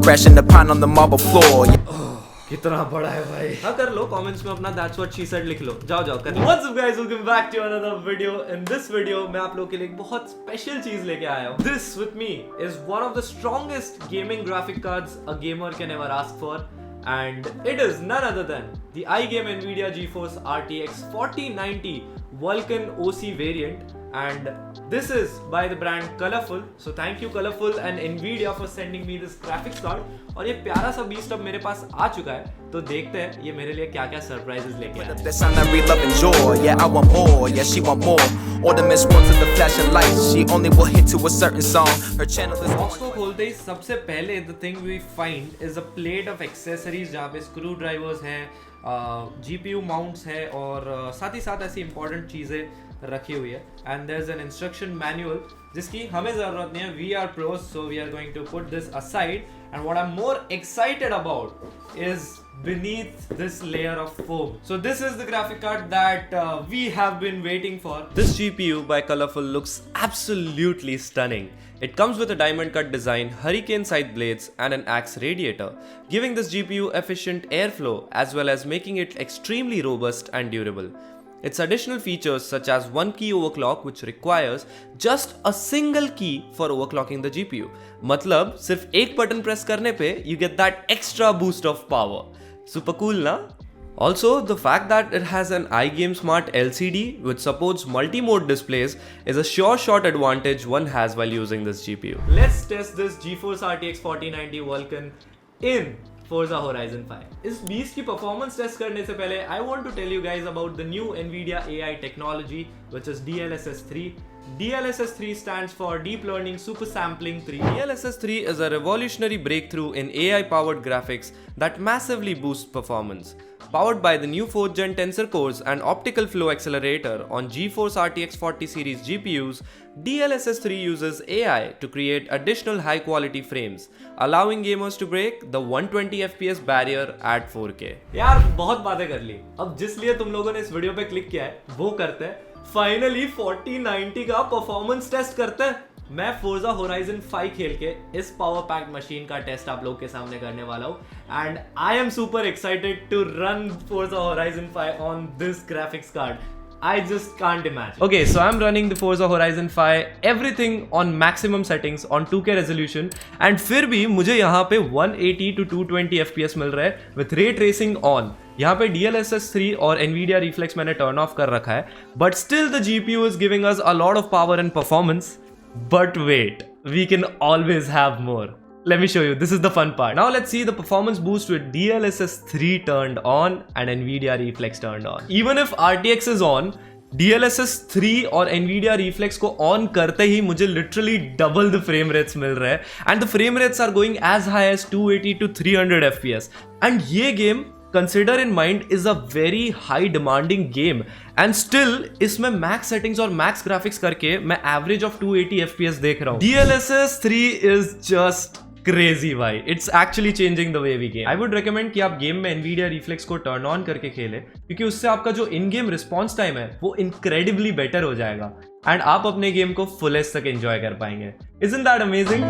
crashing upon on the marble floor. कितना बड़ा है भाई. हाँ कर लो कमेंट्स में अपना that's what she said लिख लो. जाओ कर. What's up guys, welcome back to another video. In this video मैं आप लोगों के लिए एक बहुत स्पेशल चीज लेके आया हूँ. This with me is one of the strongest gaming graphic cards a gamer can ever ask for, and it is none other than the iGame Nvidia GeForce RTX 4090 Vulkan OC variant. And this is by the brand Colorful. So thank you Colorful and Nvidia for sending me this graphics card. और ये प्यारा सा beast अब मेरे पास आ चुका है, तो देखते हैं ये मेरे लिए क्या क्या सरप्राइजेस लेके आया है. That sound I love and joy. Yeah, I want more. Yeah, she want more. All the miss works of the flashing lights. She only will hit to a certain song. Her channel is. Box को खोलते ही सबसे पहले the thing we find is a plate of accessories जहाँ पे screw drivers हैं, GPU mounts है और साथ ही साथ ऐसी इंपॉर्टेंट चीज़ें रखी हुई है. And there is an instruction manual जिसकी हमें ज़रूरत नहीं है. We are pros, so we are going to put this aside. And what I am more excited about is beneath this layer of foam. So this is the graphic card that we have been waiting for. This GPU by Colorful looks absolutely stunning. It comes with a diamond cut design, hurricane side blades and an axe radiator, giving this GPU efficient airflow as well as making it extremely robust and durable. Its additional features such as one key overclock which requires just a single key for overclocking the GPU. मतलब सिर्फ एक button press करने पे you get that extra boost of power. Super cool na? Also, the fact that it has an iGame Smart LCD which supports multi-mode displays is a sure shot advantage one has while using this GPU. Let's test this GeForce RTX 4090 Vulkan in Forza Horizon 5. इस बीस की performance test करने से पहले I want to tell you guys about the new Nvidia AI technology which is DLSS 3. DLSS 3 stands for Deep Learning Super Sampling 3. DLSS 3 is a revolutionary breakthrough in AI-powered graphics that massively boosts performance. Powered by the new 4th Gen Tensor cores and optical flow accelerator on GeForce RTX 40 series GPUs, DLSS 3 uses AI to create additional high-quality frames, allowing gamers to break the 120 FPS barrier at 4K. यार बहुत बातें कर ली. अब जिस लिए तुम लोगों ने इस वीडियो पे क्लिक किया है वो करते हैं. फाइनली 4090 का परफॉर्मेंस टेस्ट करते हैं. मैं Forza Horizon 5 खेल के इस पावर पैक मशीन का टेस्ट आप लोग के सामने करने वाला हूँ. And I am super excited to run Forza Horizon 5 on this graphics card. I just can't imagine. Okay, so I'm running the Forza Horizon 5, everything on maximum settings on 2K resolution, and फिर भी मुझे यहाँ पे 180 to 220 FPS मिल रहा है with ray tracing on. यहाँ पे DLSS 3 और Nvidia Reflex मैंने turn off कर रखा है, but still the GPU is giving us a lot of power and performance. But wait, we can always have more. Let me show you. This is the fun part. Now let's see the performance boost with DLSS 3 turned on and Nvidia Reflex turned on. Even if RTX is on, DLSS 3 और Nvidia Reflex को on करते ही मुझे literally double the frame rates मिल रहे हैं, and the frame rates are going as high as 280 to 300 FPS. And ये game consider in mind is a very high demanding game, and still इसमें max settings और max graphics करके मैं average of 280 FPS देख रहा हूँ. DLSS 3 is just crazy भाई. It's actually changing the way we game. I would recommend कि आप गेम में Nvidia Reflex को turn on करके खेलें, क्योंकि उससे आपका जो इन गेम रिस्पॉन्स टाइम है वो incredibly better हो जाएगा एंड आप अपने गेम को फुलेस्ट तक एंजॉय कर पाएंगे. Isn't that amazing?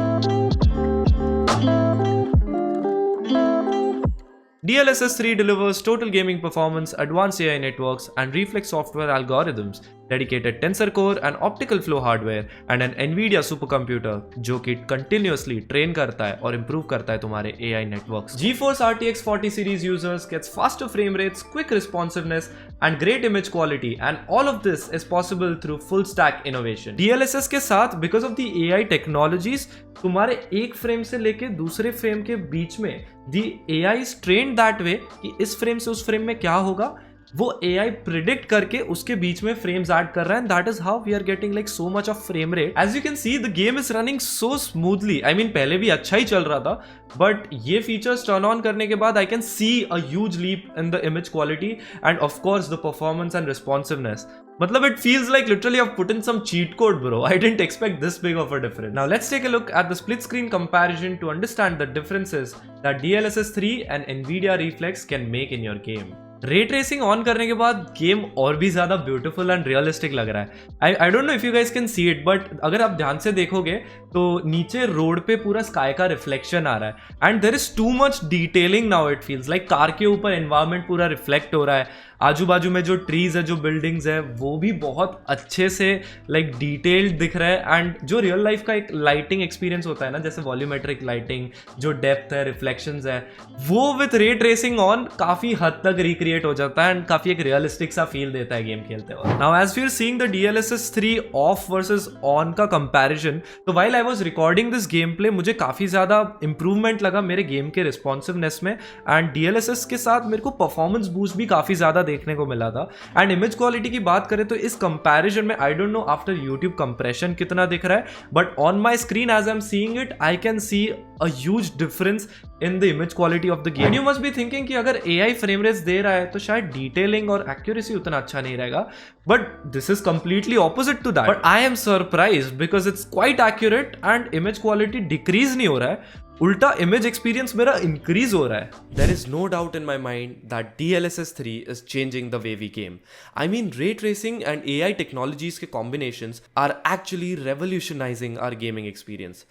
DLSS 3 delivers total gaming performance, advanced AI networks, and reflex software algorithms, dedicated tensor core and optical flow hardware, and an Nvidia supercomputer जो कि continuously train करता है और improve करता है तुम्हारे AI networks. GeForce RTX 40 series users gets faster frame rates, quick responsiveness, and great image quality, and all of this is possible through full stack innovation. DLSS के साथ because of the AI technologies तुम्हारे एक frame से लेके दूसरे frame के बीच में the AI is trained that way कि इस फ्रेम से उस फ्रेम में क्या होगा वो AI प्रिडिक्ट करके उसके बीच में फ्रेम्स ऐड कर रहा है, and that is how we are getting like so much of frame rate. As you can see the game is running so smoothly. I mean पहले भी अच्छा ही चल रहा था, बट ये फीचर्स टर्न ऑन करने के बाद I can see a huge leap in the image quality and of course the performance and responsiveness. Matlab, it feels like literally I've put in some cheat code, bro. I didn't expect this big of a difference. Now let's take a look at the split screen comparison to understand the differences that DLSS 3 and Nvidia Reflex can make in your game. Ray tracing on करने के बाद game और भी ज़्यादा beautiful and realistic लग रहा है. आई don't know if you guys can see it, but अगर आप ध्यान से देखोगे तो नीचे रोड पे पूरा स्काई का रिफ्लेक्शन आ रहा है and there is too much detailing now. It feels like car के ऊपर एनवायरनमेंट पूरा रिफ्लेक्ट हो रहा है. आजू बाजू में जो ट्रीज है, जो बिल्डिंग्स है, वो भी बहुत अच्छे से लाइक डिटेल्ड दिख रहा है. एंड जो रियल लाइफ का एक लाइटिंग एक्सपीरियंस होता है ना, जैसे वॉल्यूमेट्रिक लाइटिंग, जो डेप्थ है, रिफ्लेक्शंस है, वो विथ रे ट्रेसिंग ऑन काफी हद तक रिक्रिएट हो जाता है एंड काफी एक रियलिस्टिक सा फील देता है गेम खेलते वक्त. Now as we are seeing the DLSS 3 off versus on का कंपैरिजन, तो while I was recording this game play मुझे काफी ज्यादा इंप्रूवमेंट लगा मेरे गेम के रिस्पॉन्सिवनेस में. एंड DLSS के साथ मेरे को परफॉर्मेंस बूस्ट भी काफी ज्यादा देखने को मिला था. एंड इमेज क्वालिटी की बात करें तो इस कंपैरिजन में I don't know after YouTube compression कितना दिख रहा है, but on my screen as I am seeing it I can see a huge difference in the image quality of the game. You must be thinking कि अगर AI frame rates दे रहा है तो शायद डिटेलिंग और एक्यूरेसी उतना अच्छा नहीं रहेगा, but this is completely opposite to that. But I am surprised because it's quite accurate and image quality decrease नहीं हो रहा है, उल्टा इमेज एक्सपीरियंस मेरा इंक्रीज हो रहा है. There is no doubt in my mind that DLSS 3 is changing the way we game. I mean, ray tracing and AI technologies के combinations are actually revolutionizing our gaming experience.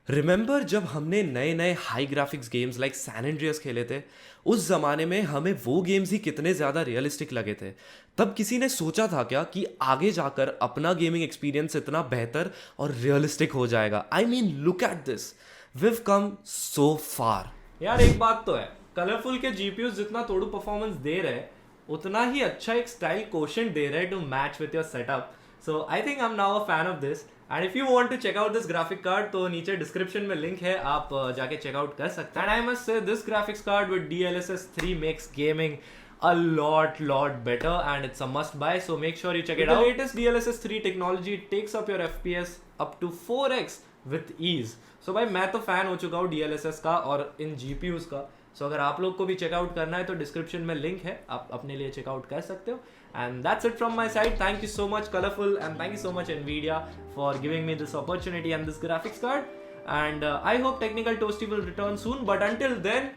Remember जब हमने नए नए high graphics games like San Andreas खेले थे, उस जमाने में हमें वो गेम्स ही कितने ज़्यादा रियलिस्टिक लगे थे. तब किसी ने सोचा था क्या कि आगे जाकर अपना गेमिंग एक्सपीरियंस इतना बेहतर और रियलिस्टिक हो जाएगा. I mean look at this, we've come so far. यार एक बात तो है, कलरफुल के GPUs जितना थोड़ा परफॉर्मेंस दे रहे हैं उतना ही अच्छा एक स्टाइल कोशेंट दे रहे हैं to match with your setup. So I think I am now a fan of this. And if you want to check out this graphic card तो नीचे डिस्क्रिप्शन में लिंक है, आप जाके चेकआउट कर सकते हैं. And I must say this graphics card with DLSS 3 makes gaming a lot better and it's a must buy, so make sure you check it out. The latest DLSS 3 technology takes up your FPS up to 4x with ease. So भाई मैं तो fan हो चुका हूँ DLSS का और इन GPUs का. So अगर आप लोग को भी चेकआउट करना है तो डिस्क्रिप्शन में लिंक है, आप अपने लिए चेकआउट कर सकते हो. And that's it from my side. Thank you so much Colorful and thank you so much Nvidia for giving me this opportunity and this graphics card. And I hope Technical Toasty will return soon, but until then,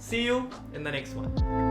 see you in the next one.